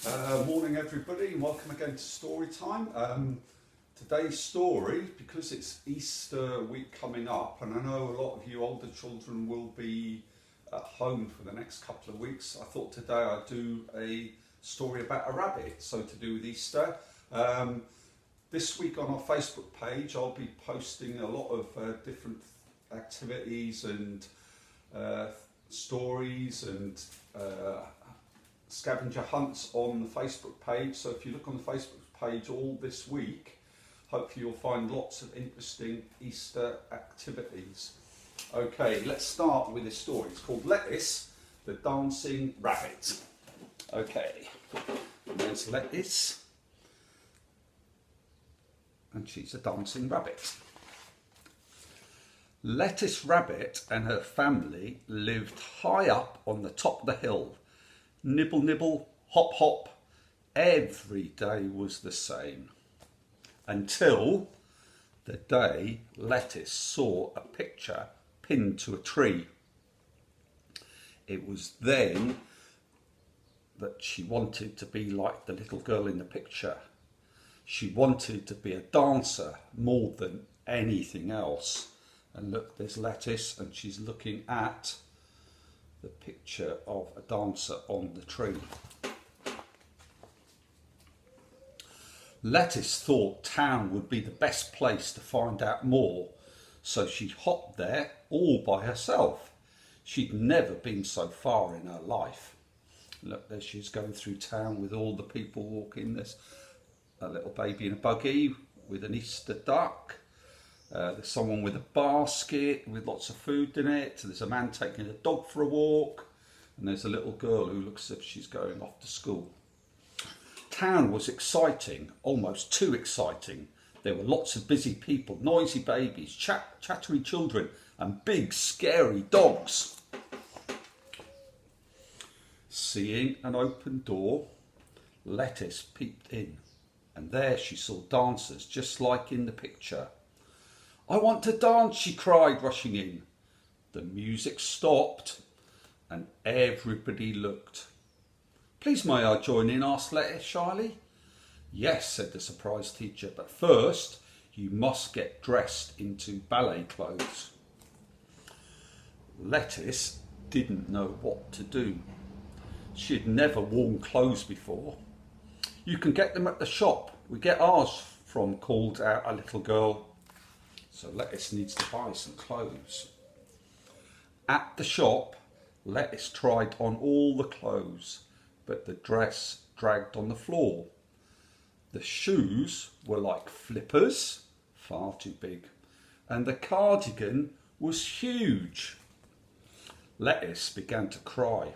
Morning everybody and welcome again to Story Time. Today's story, because it's Easter week coming up and I know a lot of you older children will be at home for the next couple of weeks, I thought today I'd do a story about a rabbit, so to do with Easter. This week on our Facebook page I'll be posting a lot of different activities and stories and scavenger hunts on the Facebook page. So if you look on the Facebook page all this week, hopefully you'll find lots of interesting Easter activities. Okay, let's start with this story. It's called Lettice, the Dancing Rabbit. Okay, and there's Lettice, and she's a dancing rabbit. Lettice Rabbit and her family lived high up on the top of the hill. Nibble, nibble, hop, hop. Every day was the same. Until the day Lettice saw a picture pinned to a tree. It was then that she wanted to be like the little girl in the picture. She wanted to be a dancer more than anything else. And look, there's Lettice, and she's looking at the picture of a dancer on the tree. Lettice thought town would be the best place to find out more, so she hopped there all by herself. She'd never been so far in her life. Look, there she's going through town with all the people walking. There's a little baby in a buggy with an Easter duck. There's someone with a basket with lots of food in it. There's a man taking a dog for a walk. And there's a little girl who looks as if she's going off to school. Town was exciting, almost too exciting. There were lots of busy people, noisy babies, chattery children, and big scary dogs. Seeing an open door, Lettice peeped in. And there she saw dancers just like in the picture. "I want to dance," she cried, rushing in. The music stopped and everybody looked. "Please may I join in?" asked Lettice shyly. "Yes," said the surprised teacher, "but first you must get dressed into ballet clothes." Lettice didn't know what to do. She had never worn clothes before. "You can get them at the shop we get ours from," called out a little girl. So Lettice needs to buy some clothes. At the shop, Lettice tried on all the clothes, but the dress dragged on the floor. The shoes were like flippers, far too big, and the cardigan was huge. Lettice began to cry.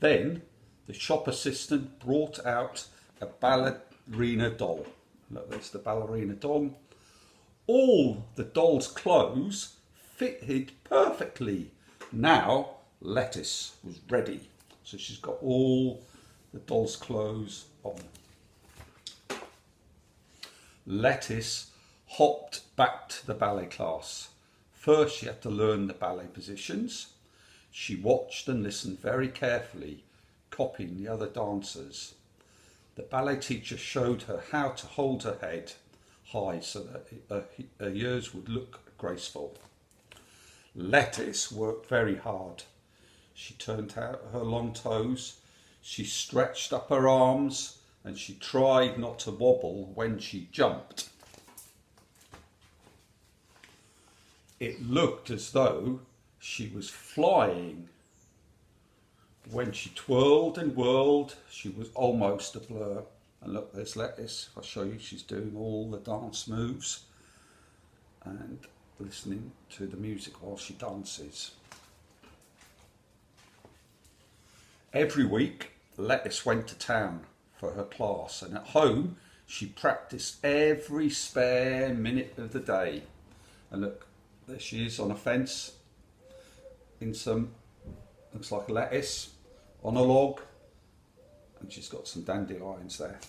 Then the shop assistant brought out a ballerina doll. Look, there's the ballerina doll. All the doll's clothes fitted perfectly. Now Lettice was ready. So she's got all the doll's clothes on. Lettice hopped back to the ballet class. First she had to learn the ballet positions. She watched and listened very carefully, copying the other dancers. The ballet teacher showed her how to hold her head high so that her ears would look graceful. Lettice worked very hard. She turned out her long toes, she stretched up her arms, and she tried not to wobble when she jumped. It looked as though she was flying. When she twirled and whirled, she was almost a blur. And look, there's Lettice. I'll show you. She's doing all the dance moves and listening to the music while she dances. Every week, Lettice went to town for her class, and at home, she practiced every spare minute of the day. And look, there she is on a fence in some, looks like a lettuce, on a log, and she's got some dandelions there.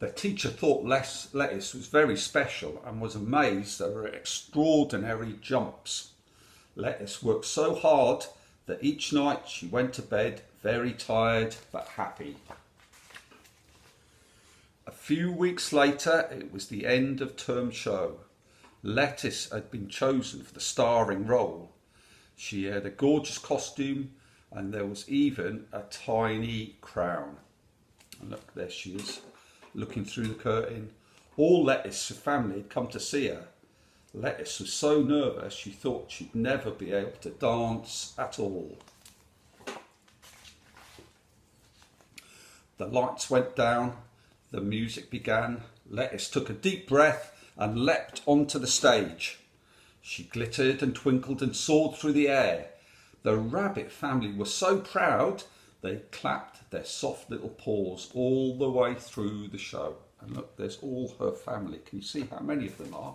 The teacher thought Lettice was very special and was amazed at her extraordinary jumps. Lettice worked so hard that each night she went to bed very tired but happy. A few weeks later, it was the end of term show. Lettice had been chosen for the starring role. She had a gorgeous costume and there was even a tiny crown. And look, there she is, looking through the curtain. All Lettice's family had come to see her. Lettice was so nervous she thought she'd never be able to dance at all. The lights went down, the music began. Lettice took a deep breath and leapt onto the stage. She glittered and twinkled and soared through the air. The rabbit family were so proud they clapped their soft little paws all the way through the show. And look, there's all her family. Can you see how many of them are?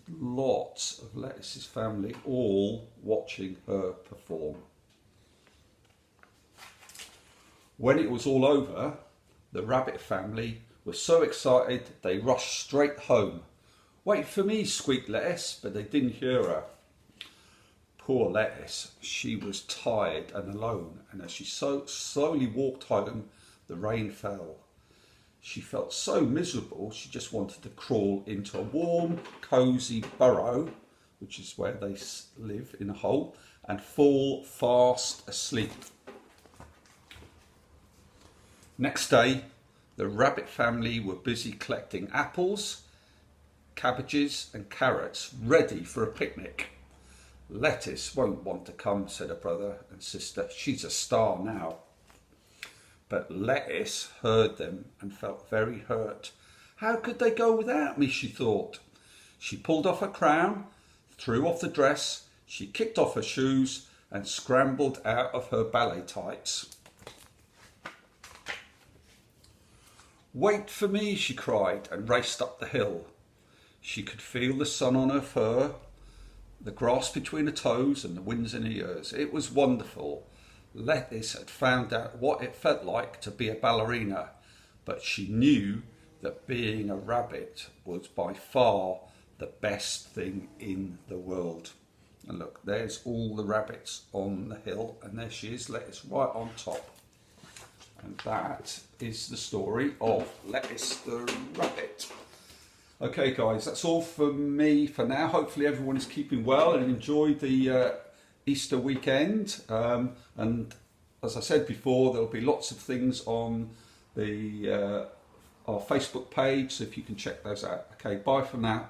Lots of Lettice's family all watching her perform. When it was all over, the rabbit family were so excited they rushed straight home. "Wait for me," squeaked Lettice, but they didn't hear her. Poor Lettice, she was tired and alone, and as she so slowly walked home, the rain fell. She felt so miserable she just wanted to crawl into a warm, cosy burrow, which is where they live in a hole, and fall fast asleep. Next day, the rabbit family were busy collecting apples, cabbages and carrots ready for a picnic. "Lettice won't want to come," said her brother and sister. "She's a star now." But Lettice heard them and felt very hurt. "How could they go without me?" she thought. She pulled off her crown, threw off the dress, she kicked off her shoes and scrambled out of her ballet tights. "Wait for me," she cried and raced up the hill. She could feel the sun on her fur, the grass between her toes and the winds in her ears. It was wonderful. Lettice had found out what it felt like to be a ballerina, but she knew that being a rabbit was by far the best thing in the world. And look, there's all the rabbits on the hill, and there she is, Lettice, right on top. And that is the story of Lettice the rabbit. Okay guys, that's all from me for now. Hopefully everyone is keeping well and enjoyed the Easter weekend. And as I said before, there'll be lots of things on the our Facebook page, so if you can check those out. Okay, bye for now.